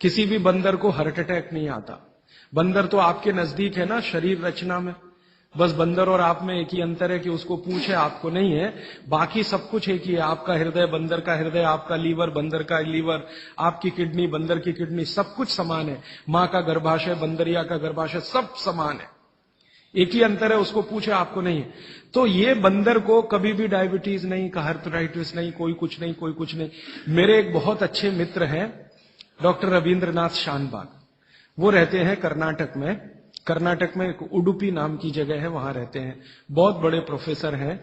किसी भी बंदर को हार्ट अटैक नहीं आता। बंदर तो आपके नजदीक है ना शरीर रचना में, बस बंदर और आप में एक ही अंतर है कि उसको पूंछ है, आपको नहीं है। बाकी सब कुछ एक ही है। आपका हृदय बंदर का हृदय, आपका लीवर बंदर का लीवर, आपकी किडनी बंदर की किडनी, सब कुछ समान है। मां का गर्भाशय, बंदरिया का गर्भाशय, सब समान है। एक ही अंतर है, उसको पूछे, आपको नहीं है। तो ये बंदर को कभी भी डायबिटीज नहीं, आर्थराइटिस नहीं, कोई कुछ नहीं, कोई कुछ नहीं। मेरे एक बहुत अच्छे मित्र हैं डॉक्टर रविंद्रनाथ शानबाग, वो रहते हैं कर्नाटक में। कर्नाटक में एक उडुपी नाम की जगह है, वहां रहते हैं। बहुत बड़े प्रोफेसर हैं,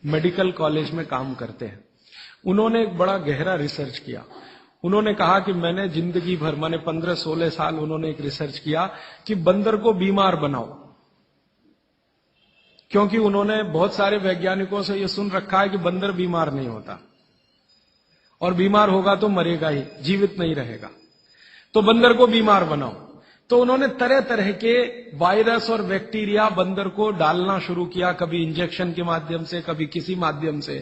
मेडिकल कॉलेज में काम करते हैं। उन्होंने एक बड़ा गहरा रिसर्च किया। उन्होंने कहा कि मैंने जिंदगी भर, माने 15-16 साल उन्होंने एक रिसर्च किया कि बंदर को बीमार बनाओ। क्योंकि उन्होंने बहुत सारे वैज्ञानिकों से यह सुन रखा है कि बंदर बीमार नहीं होता, और बीमार होगा तो मरेगा ही, जीवित नहीं रहेगा। तो बंदर को बीमार बनाओ। तो उन्होंने तरह तरह के वायरस और बैक्टीरिया बंदर को डालना शुरू किया, कभी इंजेक्शन के माध्यम से, कभी किसी माध्यम से।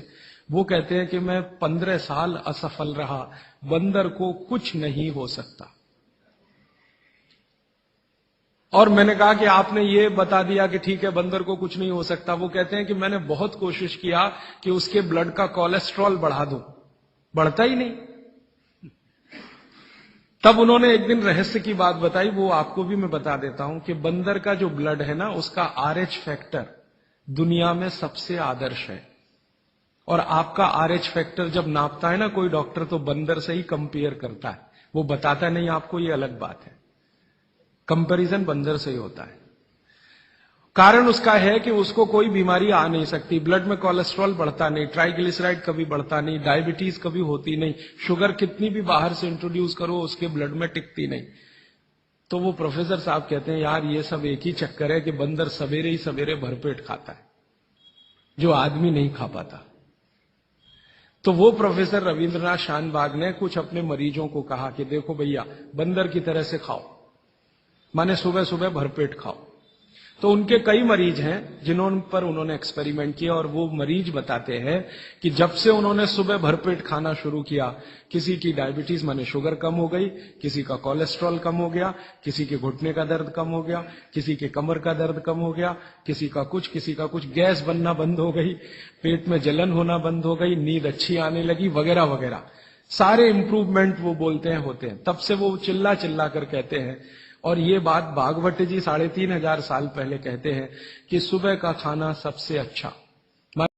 वो कहते हैं कि मैं 15 साल असफल रहा, बंदर को कुछ नहीं हो सकता। और मैंने कहा कि आपने ये बता दिया कि ठीक है बंदर को कुछ नहीं हो सकता। वो कहते हैं कि मैंने बहुत कोशिश किया कि उसके ब्लड का कोलेस्ट्रॉल बढ़ा दूं, बढ़ता ही नहीं। तब उन्होंने एक दिन रहस्य की बात बताई, वो आपको भी मैं बता देता हूं कि बंदर का जो ब्लड है ना, उसका RH फैक्टर दुनिया में सबसे आदर्श है। और आपका RH फैक्टर जब नापता है ना कोई डॉक्टर, तो बंदर से ही कंपेयर करता है, वो बताता नहीं आपको, ये अलग बात है। कंपैरिजन बंदर से ही होता है। कारण उसका है कि उसको कोई बीमारी आ नहीं सकती, ब्लड में कोलेस्ट्रॉल बढ़ता नहीं, ट्राइग्लिसराइड कभी बढ़ता नहीं, डायबिटीज कभी होती नहीं, शुगर कितनी भी बाहर से इंट्रोड्यूस करो उसके ब्लड में टिकती नहीं। तो वो प्रोफेसर साहब कहते हैं यार ये सब एक ही चक्कर है कि बंदर सवेरे ही सवेरे भरपेट खाता है, जो आदमी नहीं खा पाता। तो वो प्रोफेसर रविंद्रनाथ शानबाग ने कुछ अपने मरीजों को कहा कि देखो भैया, बंदर की तरह से खाओ, माने सुबह सुबह भरपेट खाओ। तो उनके कई मरीज हैं जिन्होंने पर उन्होंने एक्सपेरिमेंट किया, और वो मरीज बताते हैं कि जब से उन्होंने सुबह भरपेट खाना शुरू किया, किसी की डायबिटीज माने शुगर कम हो गई, किसी का कोलेस्ट्रॉल कम हो गया, किसी के घुटने का दर्द कम हो गया, किसी के कमर का दर्द कम हो गया, किसी का कुछ, गैस बनना बंद हो गई, पेट में जलन होना बंद हो गई, नींद अच्छी आने लगी, वगैरह वगैरह। सारे इंप्रूवमेंट वो बोलते हैं होते हैं। तब से वो चिल्ला चिल्ला कर कहते हैं, और ये बात भागवत जी 3500 साल पहले कहते हैं कि सुबह का खाना सबसे अच्छा।